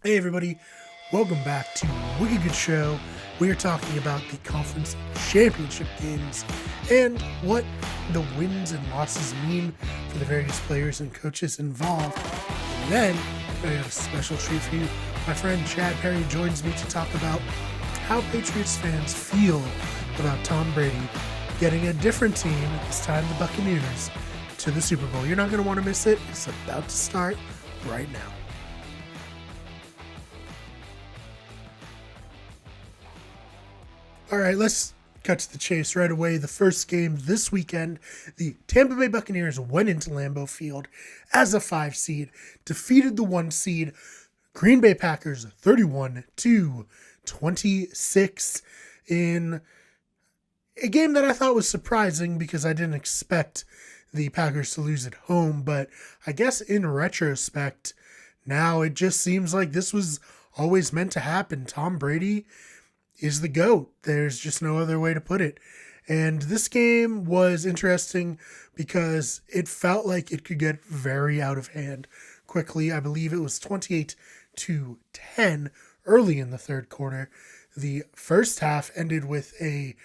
Hey everybody, welcome back to Wicked Good Show. We are talking about the conference championship games and what the wins and losses mean for the various players and coaches involved. And then I got a special treat for you. My friend Chad Parry joins me to talk about how Patriots fans feel about Tom Brady getting a different team, this time the Buccaneers, to the Super Bowl. You're not going to want to miss it. It's about to start right now. All right, let's cut to the chase right away. The first game this weekend, the Tampa Bay Buccaneers went into Lambeau Field as a 5 seed, defeated the 1 seed Green Bay Packers 31-26 in a game that I thought was surprising because I didn't expect the Packers to lose at home, but I guess in retrospect, now it just seems like this was always meant to happen. Tom Brady is the GOAT. There's just no other way to put it. And this game was interesting because it felt like it could get very out of hand quickly. I believe it was 28-10 early in the third quarter. The first half ended with a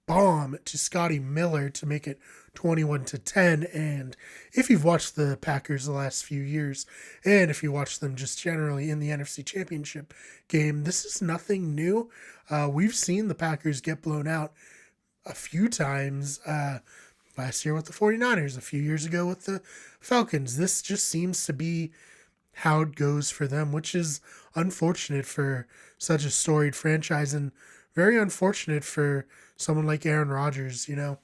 bomb to Scotty Miller to make it 21-10. And if you've watched the Packers the last few years, and if you watch them just generally in the NFC Championship game, this is nothing new. We've seen the Packers get blown out a few times last year with the 49ers, a few years ago with the Falcons. This just seems to be how it goes for them, which is unfortunate for such a storied franchise and very unfortunate for someone like Aaron Rodgers. You know,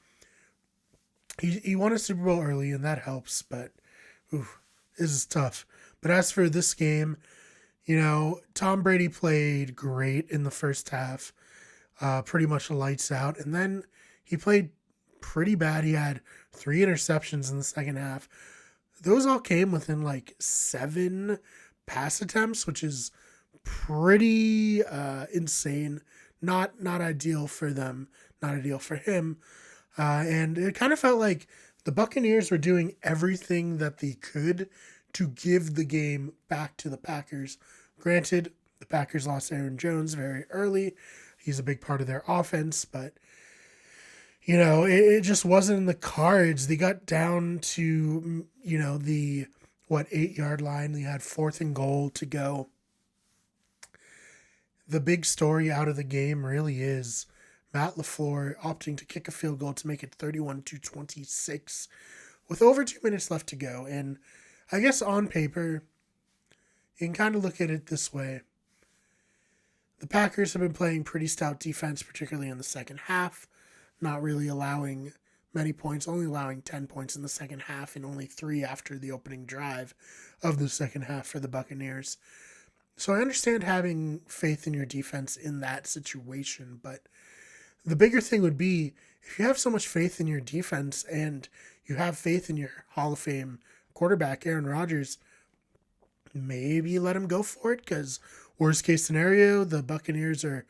he won a Super Bowl early, and that helps, but this is tough. But as for this game, you know, Tom Brady played great in the first half, pretty much lights out, and then he played pretty bad. He had 3 interceptions in the second half. Those all came within like 7 pass attempts, which is pretty insane. Not ideal for them, not ideal for him. And it kind of felt like the Buccaneers were doing everything that they could to give the game back to the Packers. Granted, the Packers lost Aaron Jones very early. He's a big part of their offense, but you know, it just wasn't in the cards. They got down to, you know, the 8-yard line. They had 4th and goal to go. The big story out of the game really is Matt LaFleur opting to kick a field goal to make it 31-26 with over 2 minutes left to go. And I guess on paper, you can kind of look at it this way. The Packers have been playing pretty stout defense, particularly in the second half, not really allowing many points, only allowing 10 points in the second half and only 3 after the opening drive of the second half for the Buccaneers. So I understand having faith in your defense in that situation, but the bigger thing would be if you have so much faith in your defense and you have faith in your Hall of Fame quarterback, Aaron Rodgers, maybe let him go for it, because worst case scenario, the Buccaneers are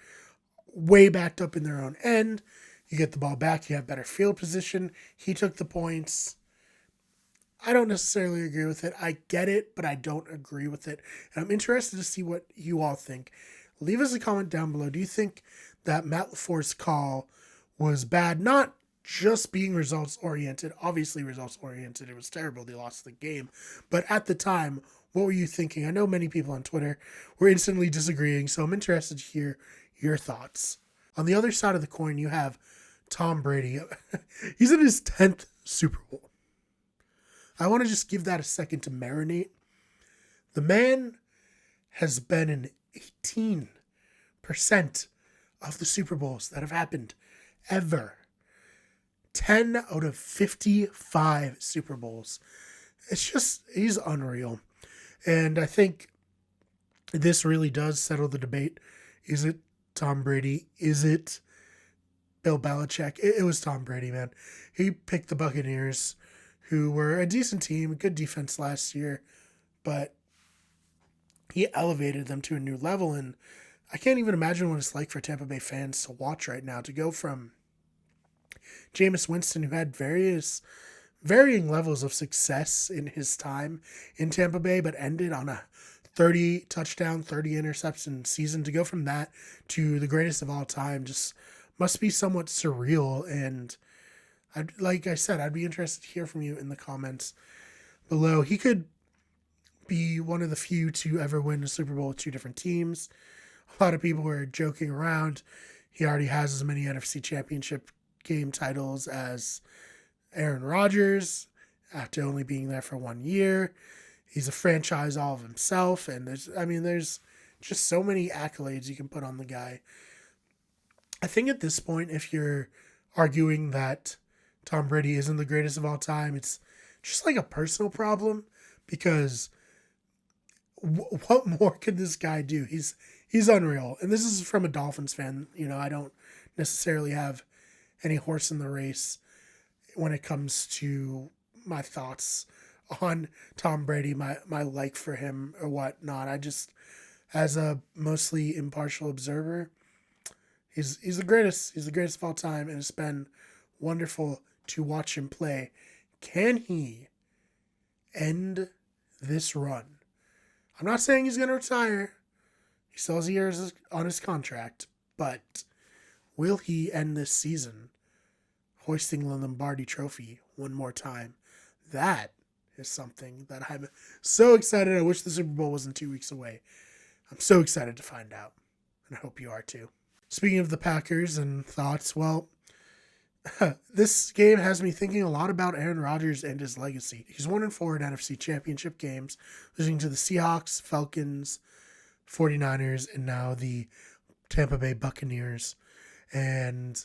way backed up in their own end. You get the ball back, you have better field position. He took the points. I don't necessarily agree with it. I get it, but I don't agree with it. And I'm interested to see what you all think. Leave us a comment down below. Do you think that Matt LaFleur's call was bad? Not just being results-oriented. Obviously results-oriented. It was terrible. They lost the game. But at the time, what were you thinking? I know many people on Twitter were instantly disagreeing, so I'm interested to hear your thoughts. On the other side of the coin, you have Tom Brady. He's in his 10th Super Bowl. I want to just give that a second to marinate. The man has been in 18% of the Super Bowls that have happened ever. 10 out of 55 Super Bowls. It's just, he's unreal. And I think this really does settle the debate. Is it Tom Brady? Is it Bill Belichick? It was Tom Brady, man. He picked the Buccaneers, who were a decent team, good defense last year, but he elevated them to a new level. And I can't even imagine what it's like for Tampa Bay fans to watch right now, to go from Jameis Winston, who had varying levels of success in his time in Tampa Bay, but ended on a 30 touchdown, 30 interception season. To go from that to the greatest of all time just must be somewhat surreal. And like I said, I'd be interested to hear from you in the comments below. He could be one of the few to ever win a Super Bowl with two different teams. A lot of people were joking around. He already has as many NFC Championship game titles as Aaron Rodgers after only being there for 1 year. He's a franchise all of himself, and there's just so many accolades you can put on the guy. I think at this point, if you're arguing that Tom Brady isn't the greatest of all time, it's just like a personal problem, because what more could this guy do? He's unreal. And this is from a Dolphins fan. I don't necessarily have any horse in the race when it comes to my thoughts on Tom Brady, my like for him or whatnot. I just, as a mostly impartial observer, he's the greatest. He's the greatest of all time, and it's been wonderful to watch him play. Can he end this run? I'm not saying he's going to retire. He still has years on his contract, but will he end this season hoisting the Lombardi Trophy one more time? That is something that I'm so excited. I wish the Super Bowl wasn't 2 weeks away. I'm so excited to find out, and I hope you are too. Speaking of the Packers and thoughts, well, this game has me thinking a lot about Aaron Rodgers and his legacy. He's 1-4 in NFC Championship games, losing to the Seahawks, Falcons, 49ers, and now the Tampa Bay Buccaneers. And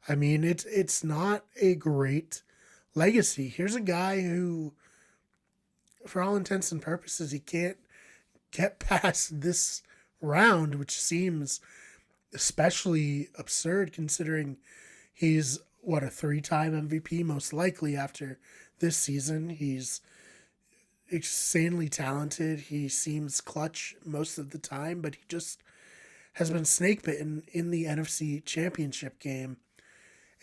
I mean, it's not a great legacy. Here's a guy who, for all intents and purposes, he can't get past this round, which seems especially absurd considering he's, a 3-time MVP, most likely after this season. He's insanely talented. He seems clutch most of the time, but he just has been snake bitten in the NFC Championship game.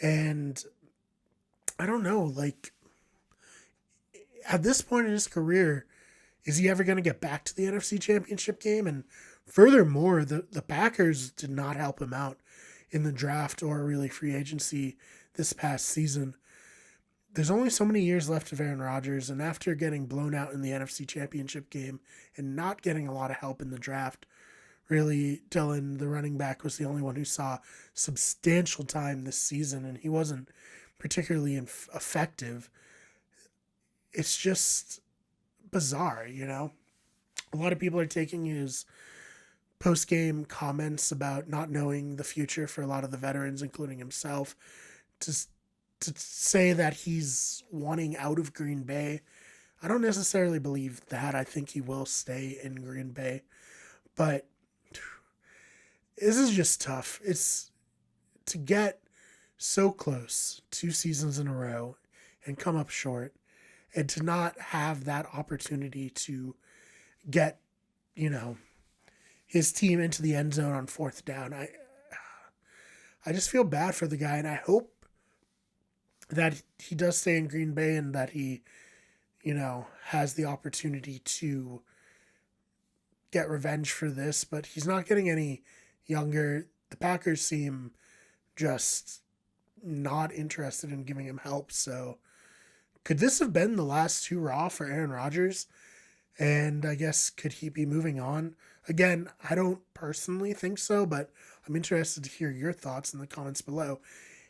And I don't know, like, at this point in his career, is he ever going to get back to the NFC Championship game? And furthermore, the Packers did not help him out in the draft or really free agency this past season. There's only so many years left of Aaron Rodgers, and after getting blown out in the NFC Championship game and not getting a lot of help in the draft, really, Dillon, the running back, was the only one who saw substantial time this season, and he wasn't particularly effective. It's just bizarre, A lot of people are taking his post-game comments about not knowing the future for a lot of the veterans, including himself, to say that he's wanting out of Green Bay. I don't necessarily believe that. I think he will stay in Green Bay. But this is just tough. It's to get so close 2 seasons in a row and come up short, and to not have that opportunity to get, his team into the end zone on 4th down. I just feel bad for the guy, and I hope that he does stay in Green Bay and that he, has the opportunity to get revenge for this, but he's not getting any younger. The Packers seem just not interested in giving him help. So could this have been the last hurrah for Aaron Rodgers? And I guess, could he be moving on? Again, I don't personally think so, but I'm interested to hear your thoughts in the comments below.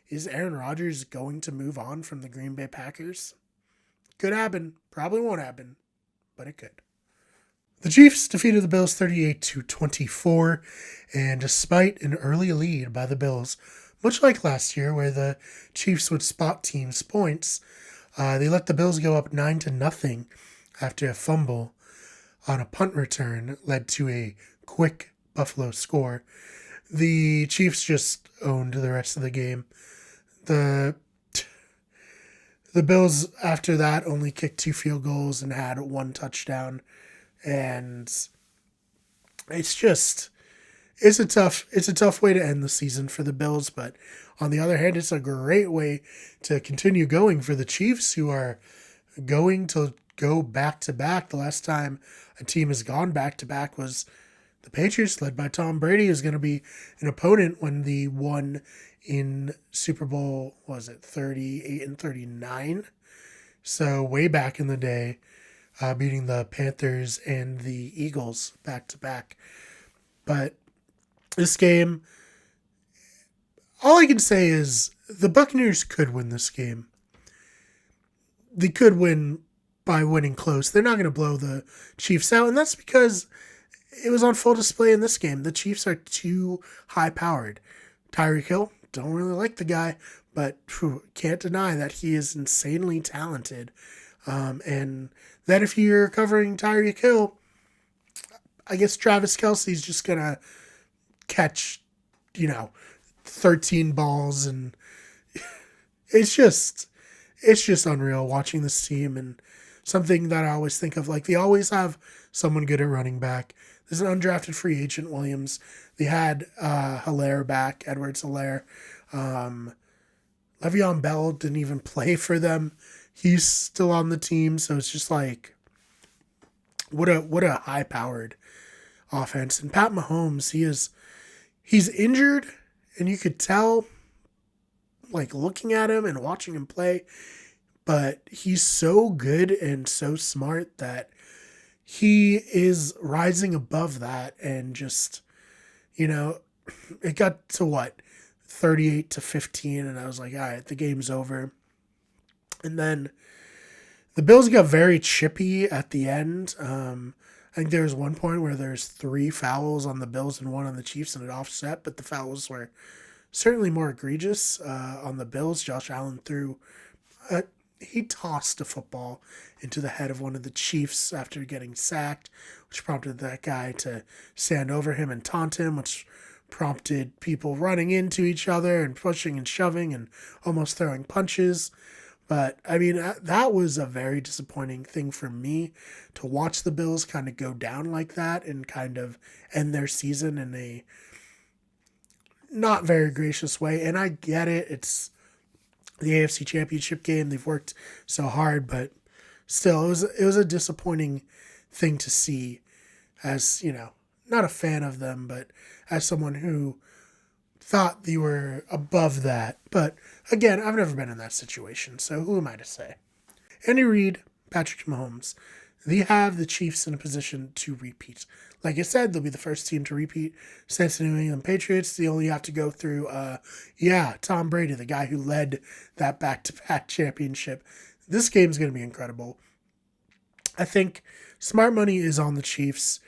Is Aaron Rodgers going to move on from the Green Bay Packers? Could happen. Probably won't happen, but it could. The Chiefs defeated the Bills 38-24, and despite an early lead by the Bills, much like last year where the Chiefs would spot teams' points, they let the Bills go up 9-0 after a fumble on a punt return led to a quick Buffalo score. The Chiefs just owned the rest of the game. The Bills, after that, only kicked 2 field goals and had 1 touchdown. And it's a tough way to end the season for the Bills, but on the other hand, it's a great way to continue going for the Chiefs, who are going to go back to back. The last time a team has gone back to back was the Patriots, led by Tom Brady, is going to be an opponent when they won in Super Bowl, was it 38 and 39? So way back in the day, beating the Panthers and the Eagles back to back. But this game, all I can say is the Buccaneers could win this game. They could win by winning close. They're not going to blow the Chiefs out, and that's because it was on full display in this game. The Chiefs are too high-powered. Tyreek Hill, don't really like the guy, but can't deny that he is insanely talented. And that if you're covering Tyreek Hill, I guess Travis Kelce's just going to catch, 13 balls, and it's just unreal watching this team. And something that I always think of, like, they always have someone good at running back. There's an undrafted free agent, Williams. They had Hilaire back, Edwards-Hilaire. Le'Veon Bell didn't even play for them. He's still on the team, so it's just like, what a high-powered offense. And Pat Mahomes, he's injured, and you could tell, like, looking at him and watching him play, but he's so good and so smart that he is rising above that, and just, it got to 38-15, and I was like, all right, the game's over. And then the Bills got very chippy at the end. I think there was one point where there's 3 fouls on the Bills and 1 on the Chiefs, and it offset, but the fouls were certainly more egregious on the Bills. Josh Allen he tossed a football into the head of one of the Chiefs after getting sacked, which prompted that guy to stand over him and taunt him, which prompted people running into each other and pushing and shoving and almost throwing punches. But, I mean, that was a very disappointing thing for me, to watch the Bills kind of go down like that and kind of end their season in a not very gracious way. And I get it. It's the AFC Championship game. They've worked so hard, but still, it was a disappointing thing to see, as, not a fan of them, but as someone who thought they were above that. But again, I've never been in that situation, so who am I to say? Andy Reid, Patrick Mahomes, they have the Chiefs in a position to repeat. Like I said, they'll be the first team to repeat since the New England Patriots. They only have to go through, Tom Brady, the guy who led that back-to-back championship. This game's going to be incredible. I think smart money is on the Chiefs.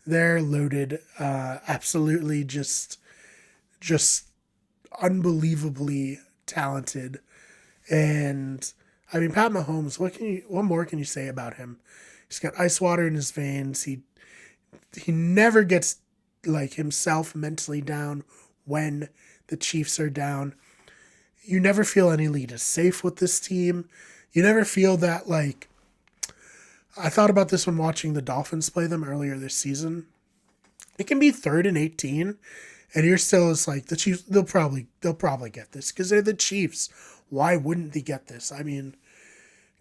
They're loaded, absolutely just unbelievably talented. And I mean, Pat Mahomes, what more can you say about him? He's got ice water in his veins. He never gets, like, himself mentally down when the Chiefs are down. You never feel any lead is safe with this team. You never feel that, like, I thought about this when watching the Dolphins play them earlier this season. It can be 3rd and 18, and you're still, it's like, the Chiefs, they'll probably get this because they're the Chiefs. Why wouldn't they get this? I mean,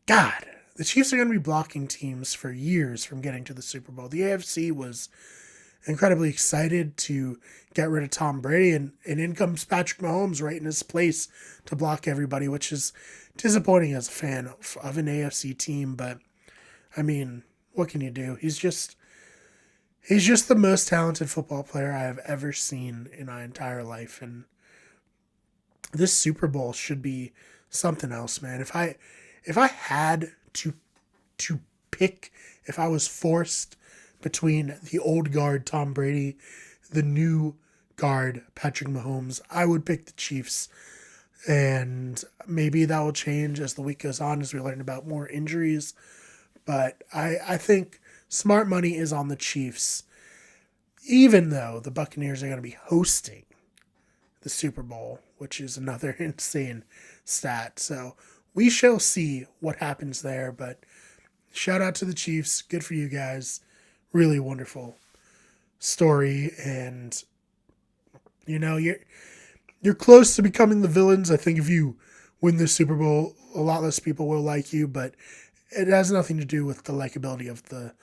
God, the Chiefs are going to be blocking teams for years from getting to the Super Bowl. The AFC was incredibly excited to get rid of Tom Brady, and in comes Patrick Mahomes right in his place to block everybody, which is disappointing as a fan of an AFC team. But, I mean, what can you do? He's just the most talented football player I have ever seen in my entire life. And this Super Bowl should be something else, man. If I had to pick, if I was forced between the old guard Tom Brady, the new guard Patrick Mahomes, I would pick the Chiefs. And maybe that will change as the week goes on, as we learn about more injuries. But I think smart money is on the Chiefs, even though the Buccaneers are going to be hosting the Super Bowl, which is another insane stat. So we shall see what happens there. But shout out to the Chiefs. Good for you guys. Really wonderful story. And, you're close to becoming the villains. I think if you win this Super Bowl, a lot less people will like you. But it has nothing to do with the likability of the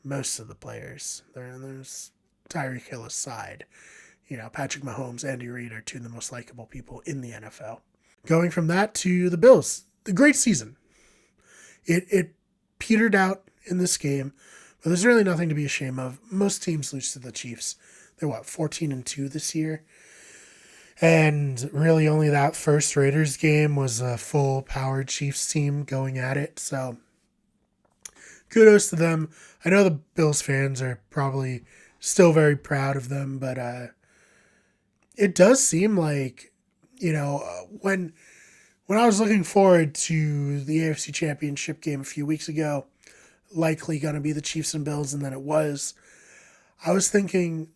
most of the players. There's Tyreek Hill aside. Patrick Mahomes, Andy Reid are two of the most likable people in the NFL. Going from that to the Bills, the great season. It petered out in this game, but there's really nothing to be ashamed of. Most teams lose to the Chiefs. They're 14-2 this year. And really only that first Raiders game was a full-powered Chiefs team going at it. So kudos to them. I know the Bills fans are probably still very proud of them, but it does seem like, when I was looking forward to the AFC Championship game a few weeks ago, likely going to be the Chiefs and Bills, and then it was, I was thinking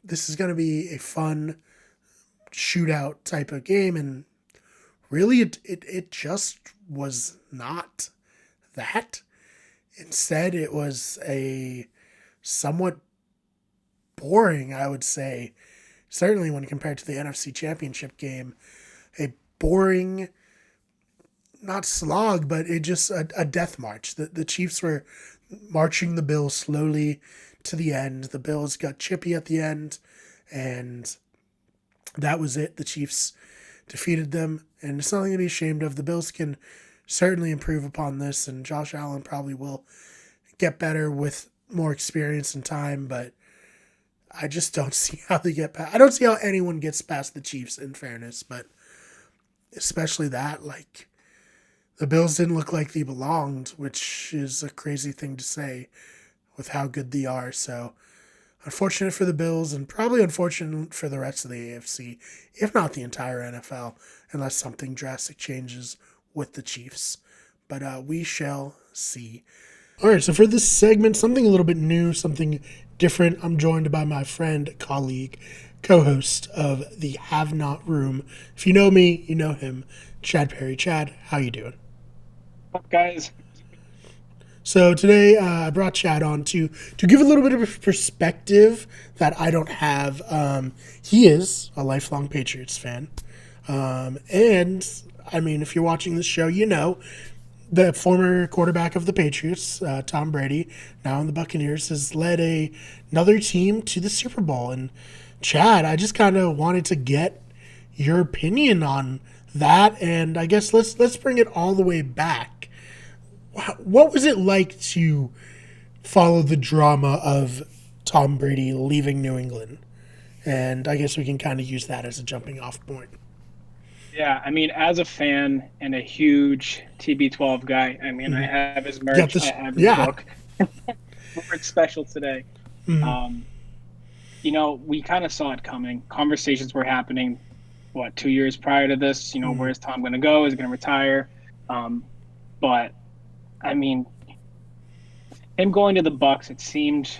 this is going to be a fun shootout type of game, and really it just was not that. Instead, it was a somewhat boring, I would say, certainly when compared to the NFC Championship game, a boring, not slog, but it just a death march. The Chiefs were marching the Bills slowly to the end. The Bills got chippy at the end, and that was it. The Chiefs defeated them, and it's nothing to be ashamed of. The Bills can certainly improve upon this, and Josh Allen probably will get better with more experience and time, but I just don't see how they get past. I don't see how anyone gets past the Chiefs, in fairness, but especially that, like, the Bills didn't look like they belonged, which is a crazy thing to say with how good they are. So unfortunate for the Bills, and probably unfortunate for the rest of the AFC, if not the entire NFL, unless something drastic changes with the Chiefs. But we shall see. All right, so for this segment, something a little bit new, something different. I'm joined by my friend, colleague, co-host of the Have Not Room. If you know me, you know him, Chad Parry. Chad, how you doing? What's up, guys? So today I brought Chad on to give a little bit of a perspective that I don't have. He is a lifelong Patriots fan. And, I mean, if you're watching this show, you know the former quarterback of the Patriots, Tom Brady, now in the Buccaneers, has led another team to the Super Bowl. And, Chad, I just kind of wanted to get your opinion on that. And I guess let's bring it all the way back. What was it like to follow the drama of Tom Brady leaving New England? And I guess we can kind of use that as a jumping off point. Yeah, I mean, as a fan and a huge TB12 guy, I mean, I have his merch, I have his Yeah. book. It's special today. Mm-hmm. Um, we kind of saw it coming. Conversations were happening, 2 years prior to this? Where's Tom going to go? Is he going to retire? But I mean, him going to the Bucs, it seemed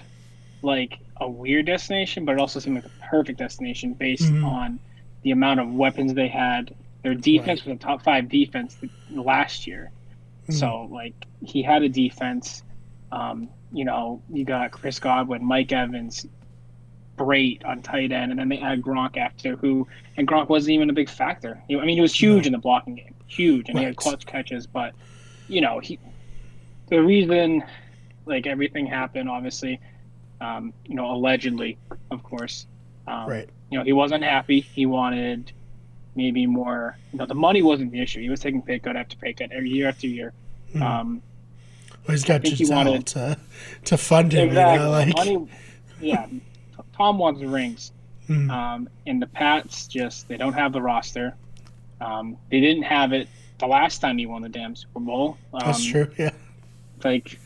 like a weird destination, but it also seemed like a perfect destination based on the amount of weapons they had. Their defense was a top 5 defense last year. So, like, he had a defense. You got Chris Godwin, Mike Evans, Brait on tight end, and then they had Gronk after and Gronk wasn't even a big factor. He was huge in the blocking game, huge, and he had clutch catches, but, the reason, like, everything happened, obviously, allegedly, of course, he wasn't happy. He wanted maybe more. The money wasn't the issue. He was taking pay cut after pay cut every year after year. Well, he's got Giselle to fund him. Exactly. Money, yeah. Tom wants rings. And the Pats they don't have the roster. They didn't have it the last time he won the damn Super Bowl. That's true. Yeah. Like,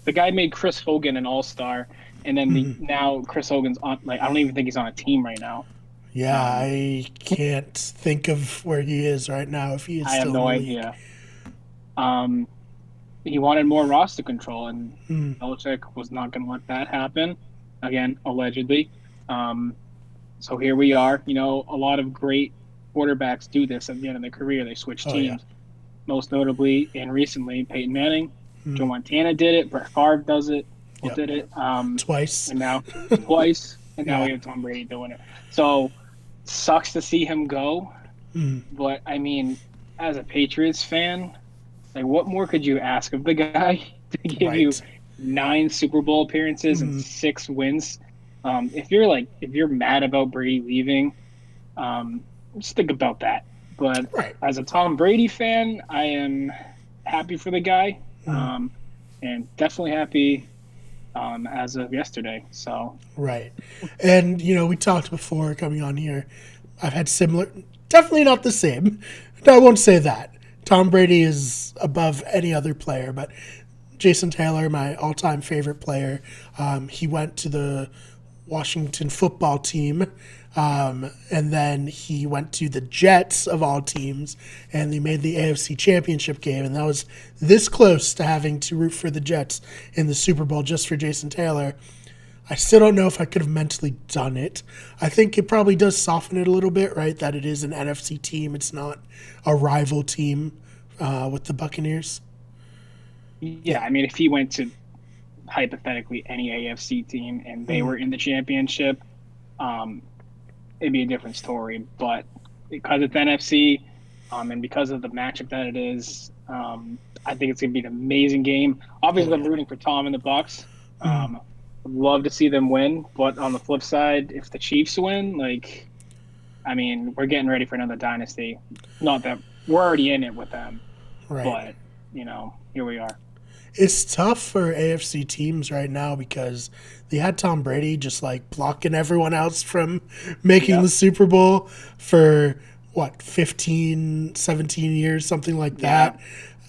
the guy made Chris Hogan an all-star, and then now Chris Hogan's on. Like, I don't even think he's on a team right now. Yeah, I can't think of where he is right now. If he is, I have no idea. He wanted more roster control, and Belichick was not going to let that happen. Again, allegedly. So here we are. A lot of great quarterbacks do this at the end of their career. They switch teams. Yeah. Most notably, and recently, Peyton Manning, Joe Montana did it. Brett Favre does it. Did it twice, and now now we have Tom Brady doing it. So sucks to see him go. But I mean, as a Patriots fan, Like, what more could you ask of the guy to give you Right. 9 Super Bowl appearances and Mhm. 6 wins? If you're mad about Brady leaving, um, just think about that. But Right. as a Tom Brady fan, I am happy for the guy, Mhm. and definitely happy as of yesterday. So Right. And, we talked before coming on here. I've had similar, definitely not the same. I won't say that. Tom Brady is above any other player, but Jason Taylor, my all time favorite player, he went to the Washington football team. And then he went to the Jets of all teams, and they made the AFC Championship game. And that was this close to having to root for the Jets in the Super Bowl just for Jason Taylor. I still don't know if I could have mentally done it. I think it probably does soften it a little bit, right? That it is an NFC team. It's not a rival team with the Buccaneers. yeah, Yeah. I mean, if he went to hypothetically any AFC team and they Mm, were in the championship, um, it'd be a different story. But because it's NFC, and because of the matchup that it is, I think it's gonna be an amazing game. oh, Obviously, I'm yeah. rooting for Tom and the Bucks. Mm, Would love to see them win, but on the flip side, if the Chiefs win, like, I mean, we're getting ready for another dynasty. Not that we're already in it with them, right. but here we are. It's tough for AFC teams right now because they had Tom Brady just like blocking everyone else from making the Yep. Super Bowl for what, 15, 17 years, something like Yeah. that.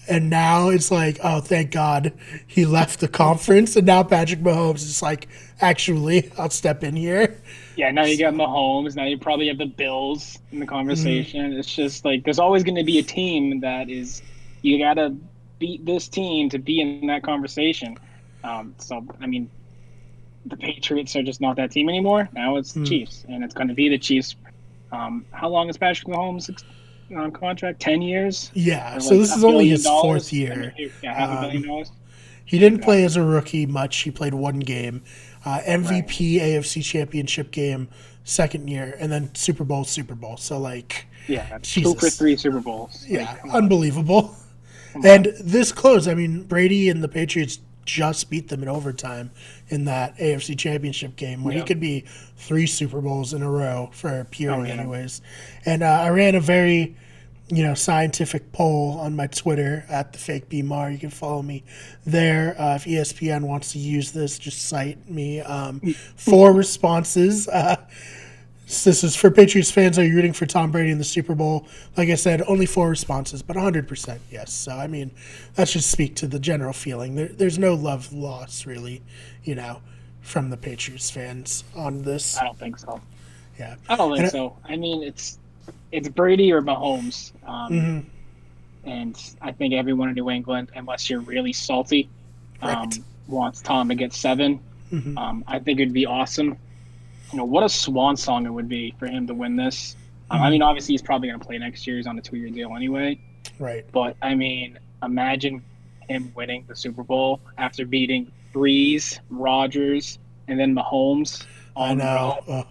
And now it's like, oh, thank God he left the conference. And now Patrick Mahomes is like, actually, I'll step in here. Yeah, now you got So, Mahomes. Now you probably have the Bills in the conversation. It's just like there's always going to be a team that is you got to beat this team to be in that conversation. So I mean, the Patriots are just not that team anymore. Now it's the Chiefs, and it's going to be the Chiefs. How long is Patrick Mahomes on contract? 10 years yeah. for So like this a is only billion his fourth dollars. I mean, year. yeah, $500 million. He didn't Okay, play as a rookie much. He played one game, right. MVP AFC Championship game, second year, and then Super Bowl, Super Bowl. So, like, Yeah, two for Jesus. three Super Bowls. Like, Yeah, come on, unbelievable. come And on. this close, I mean, Brady and the Patriots just beat them in overtime in that AFC Championship game where he Yeah. could be 3 Super Bowls in a row for a Oh period, yeah. anyways. And I ran a very, scientific poll on my Twitter at the fake BMR. You can follow me there. If ESPN wants to use this, just cite me. 4 responses. This is for Patriots fans. Are you rooting for Tom Brady in the Super Bowl? Like I said, only 4 responses, but 100% yes. So, I mean, that should speak to the general feeling. There's no love lost, really, you know, from the Patriots fans on this. I don't think so. Yeah. I don't think And, so. I mean, it's Brady or Mahomes, mm-hmm, and I think everyone in New England, unless you're really salty, right. wants Tom to get 7. Mm-hmm, I think it'd be awesome. What a swan song it would be for him to win this. I mm-hmm, mean, obviously he's probably going to play next year. He's on a 2-year deal anyway. right. But I mean, imagine him winning the Super Bowl after beating Breeze, Rodgers, and then Mahomes I on the road, know.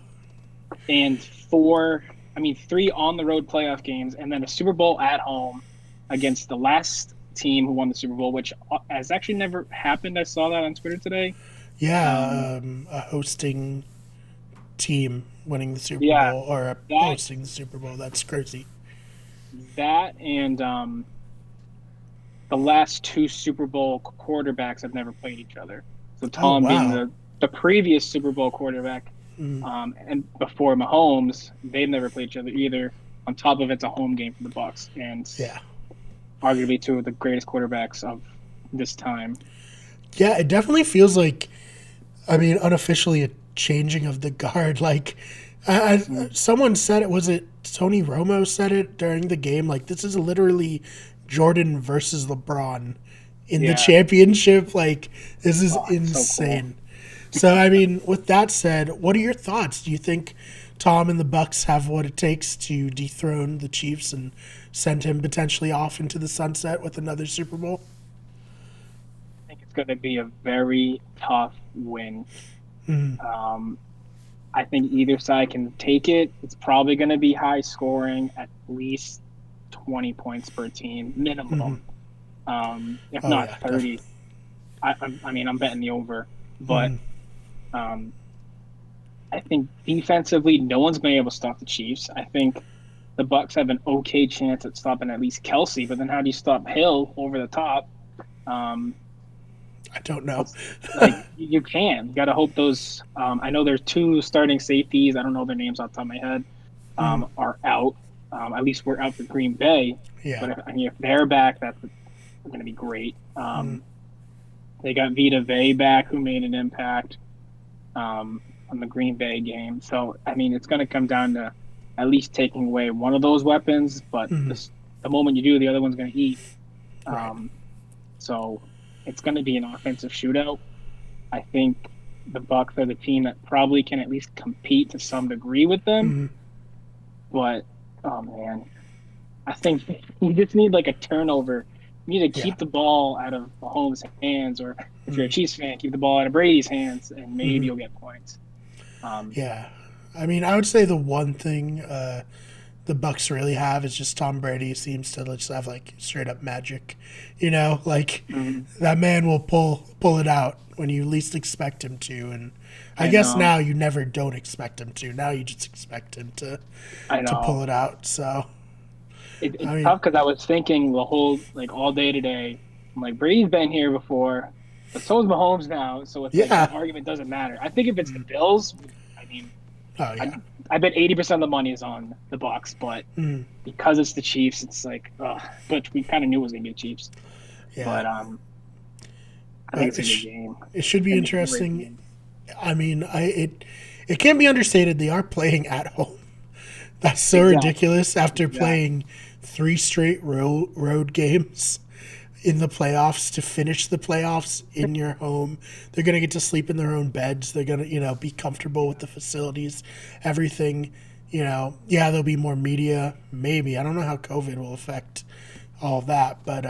and 3 on the road playoff games, and then a Super Bowl at home against the last team who won the Super Bowl, which has actually never happened. I saw that on Twitter today. Um, Yeah, a hosting team winning the Super yeah, Bowl or that hosting the Super Bowl. That's crazy. that and the last 2 Super Bowl quarterbacks have never played each other. So Oh, Tom being wow. the previous Super Bowl quarterback, Mm, and before Mahomes, they've never played each other either. On top of it's a home game for the Bucks, and yeah. arguably 2 of the greatest quarterbacks of this time. Yeah, it definitely feels like, I mean, unofficially a changing of the guard. Like, Mm. someone said it, was it Tony Romo said it during the game? Like, this is literally Jordan versus LeBron in the Yeah. championship. Like, this is Oh, it's so cool. insane. So, I mean, with that said, what are your thoughts? Do you think Tom and the Bucks have what it takes to dethrone the Chiefs and send him potentially off into the sunset with another Super Bowl? I think it's going to be a very tough win. Mm, Um, I think either side can take it. It's probably going to be high scoring, at least 20 points per team mm, minimum. if Oh not yeah, 30. definitely. I mean, I'm betting the over, but Mm, um, I think defensively, no one's going to be able to stop the Chiefs. I think the Bucks have an okay chance at stopping at least Kelsey, but then how do you stop Hill over the top? Um, I don't know. like you can. You got to hope those. I know there's two starting safeties. I don't know their names off the top of my head. Mm, Are out. At least we're out for Green Bay. yeah. But if they're back, that's going to be great. Mm, They got Vita Vey back, who made an impact on the Green Bay game. So I mean, it's going to come down to at least taking away one of those weapons. But mm, the moment you do, the other one's going to eat. right. Um, so it's going to be an offensive shootout. I think the Bucks are the team that probably can at least compete to some degree with them. Mm, But oh man, I think you just need like a turnover. You need to yeah. keep the ball out of Mahomes' hands, or if you're a Mm, Chiefs fan, keep the ball out of Brady's hands, and maybe mm, you'll get points. Um, yeah. I mean, I would say the one thing the Bucks really have is just Tom Brady seems to just have like straight up magic. Like mhm, that man will pull it out when you least expect him to, and I I guess know, now you never don't expect him to. Now you just expect him I to pull know. it out. So I It's mean, tough because I was thinking the whole like all day today. I'm like Brady's been here before, but so is Mahomes now. So it's like yeah. that argument doesn't matter. I think if it's the Bills, I mean, Oh I yeah. I bet 80% of the money is on the Bucks, but Mm, because it's the Chiefs, it's like, but we kind of knew it was gonna be the Chiefs. yeah. But I think But it's a good game. it should It's be gonna be a great interesting. game. I mean, it can't be understated. They are playing at home. That's so Exactly. ridiculous after Exactly. playing three straight road games in the playoffs to finish the playoffs in your home. They're going to get to sleep in their own beds. They're going to, be comfortable with the facilities, everything. Yeah, there'll be more media, maybe. I don't know how COVID will affect all of that, but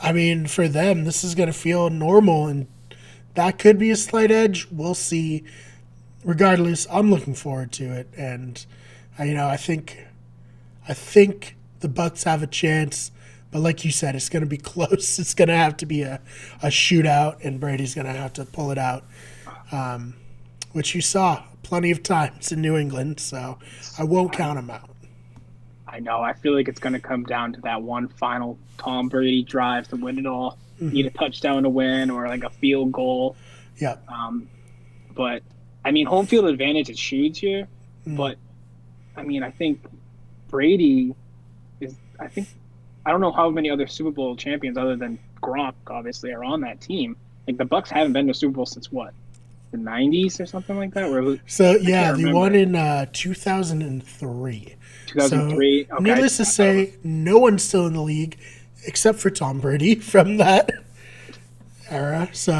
I mean, for them, this is going to feel normal, and that could be a slight edge. We'll see. Regardless, I'm looking forward to it, and I think the Bucks have a chance, but like you said, it's going to be close. It's going to have to be a shootout, and Brady's going to have to pull it out, which you saw plenty of times in New England. So I won't I count him out. I know. I feel like it's gonna come down to that one final Tom Brady drive to win it all. Need a touchdown to win or like a field goal. Yep. Um, but I mean, home field advantage is huge here. But I mean, I think Brady is. I don't know how many other Super Bowl champions other than Gronk obviously are on that team. Like the Bucks haven't been to a Super Bowl since what, the '90s or something like that. Where So I can't yeah, they won remember. in 2003. So 2003. Okay, needless to I thought it was. say, no one's still in the league except for Tom Brady from that era. So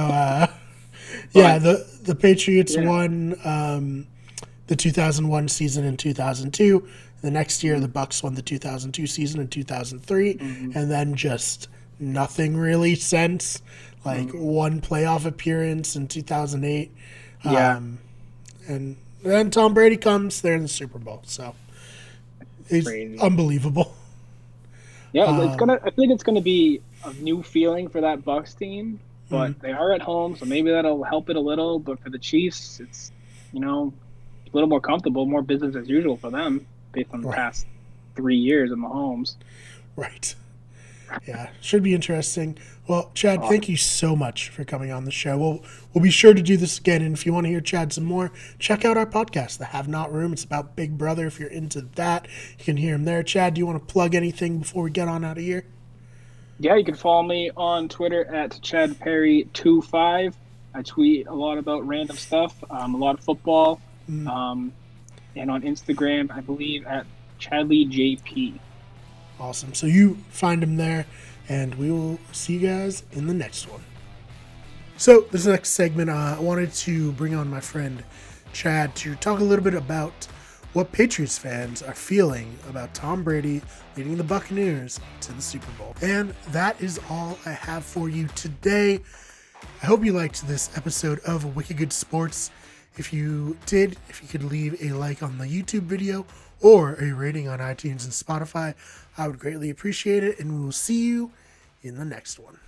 yeah, But the Patriots yeah, won the 2001 season in 2002. The next year, mm-hmm, the Bucks won the 2002 season in 2003, mm-hmm, and then just nothing really since. Like mm-hmm. one playoff appearance in 2008, Yeah, and then Tom Brady comes. They're in the Super Bowl, so it's crazy. unbelievable. Yeah, it's gonna. I think it's gonna be a new feeling for that Bucks team, but they are at home, so maybe that'll help it a little. But for the Chiefs, it's you know a little more comfortable, more business as usual for them based on the Right, past 3 years of Mahomes. right. Yeah, should be interesting. Well, Chad, thank Awesome. you so much for coming on the show. We'll be sure to do this again. And if you want to hear Chad some more, check out our podcast, The Have Not Room. It's about Big Brother. If you're into that, you can hear him there. Chad, do you want to plug anything before we get on out of here? Yeah, you can follow me on Twitter at Chad Parry 25. I tweet a lot about random stuff, a lot of football, um, and on Instagram, I believe at Chadley JP. Awesome. So you find him there, and we will see you guys in the next one. So this next segment, I wanted to bring on my friend Chad to talk a little bit about what Patriots fans are feeling about Tom Brady leading the Buccaneers to the Super Bowl. And that is all I have for you today. I hope you liked this episode of Wicked Good Sports. If you did, if you could leave a like on the YouTube video or a rating on iTunes and Spotify, I would greatly appreciate it. And we will see you in the next one.